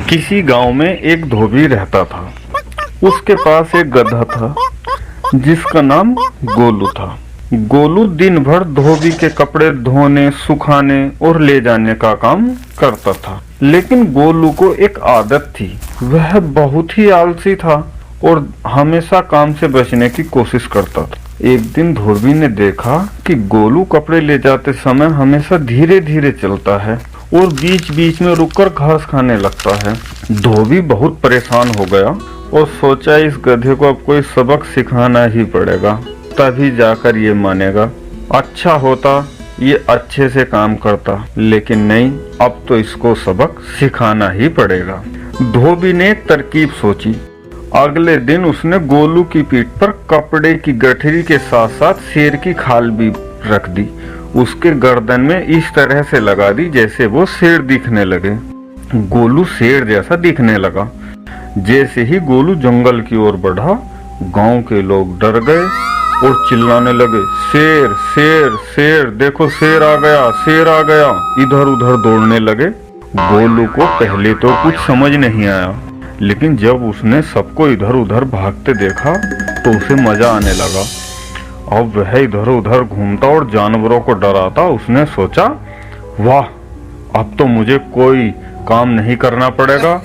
किसी गांव में एक धोबी रहता था। उसके पास एक गधा था जिसका नाम गोलू था। गोलू दिन भर धोबी के कपड़े धोने, सुखाने और ले जाने का काम करता था। लेकिन गोलू को एक आदत थी, वह बहुत ही आलसी था और हमेशा काम से बचने की कोशिश करता था। एक दिन धोबी ने देखा कि गोलू कपड़े ले जाते समय हमेशा धीरे धीरे चलता है और बीच बीच में रुककर घास खाने लगता है। धोबी बहुत परेशान हो गया और सोचा इस गधे को अब कोई सबक सिखाना ही पड़ेगा, तभी जाकर ये मानेगा। अच्छा होता ये अच्छे से काम करता, लेकिन नहीं, अब तो इसको सबक सिखाना ही पड़ेगा। धोबी ने एक तरकीब सोची। अगले दिन उसने गोलू की पीठ पर कपड़े की गठरी के साथ साथ शेर की खाल भी रख दी। उसके गर्दन में इस तरह से लगा दी जैसे वो शेर दिखने लगे। गोलू शेर जैसा दिखने लगा। जैसे ही गोलू जंगल की ओर बढ़ा, गांव के लोग डर गए और चिल्लाने लगे, शेर शेर शेर, देखो शेर आ गया, शेर आ गया। इधर उधर दौड़ने लगे। गोलू को पहले तो कुछ समझ नहीं आया, लेकिन जब उसने सबको इधर उधर भागते देखा तो उसे मजा आने लगा। अब वह इधर उधर घूमता और जानवरों को डराता। उसने सोचा, वाह, अब तो मुझे कोई काम नहीं करना पड़ेगा,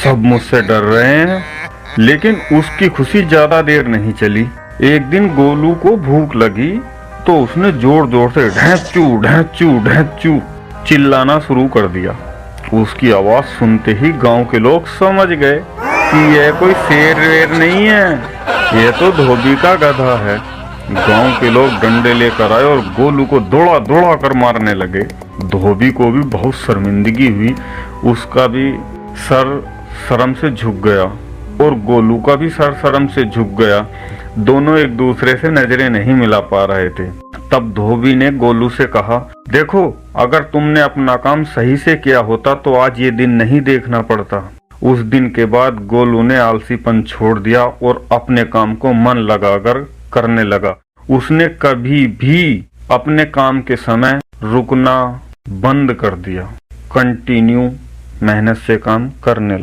सब मुझसे डर रहे हैं। लेकिन उसकी खुशी ज्यादा देर नहीं चली। एक दिन गोलू को भूख लगी तो उसने जोर जोर से ढैंचू ढैंचू ढैंचू चिल्लाना शुरू कर दिया। उसकी आवाज सुनते ही गांव के लोग समझ गए कि यह कोई शेर वेर नहीं है, यह तो धोबी का गधा है। गांव के लोग डंडे लेकर आए और गोलू को दौड़ा दौड़ा कर मारने लगे। धोबी को भी बहुत शर्मिंदगी हुई। उसका भी सर शर्म से झुक गया और गोलू का भी सर शर्म से झुक गया। दोनों एक दूसरे से नजरें नहीं मिला पा रहे थे। तब धोबी ने गोलू से कहा, देखो, अगर तुमने अपना काम सही से किया होता तो आज ये दिन नहीं देखना पड़ता। उस दिन के बाद गोलू ने आलसीपन छोड़ दिया और अपने काम को मन लगाकर करने लगा। उसने कभी भी अपने काम के समय रुकना बंद कर दिया। कंटिन्यू मेहनत से काम करने लगा।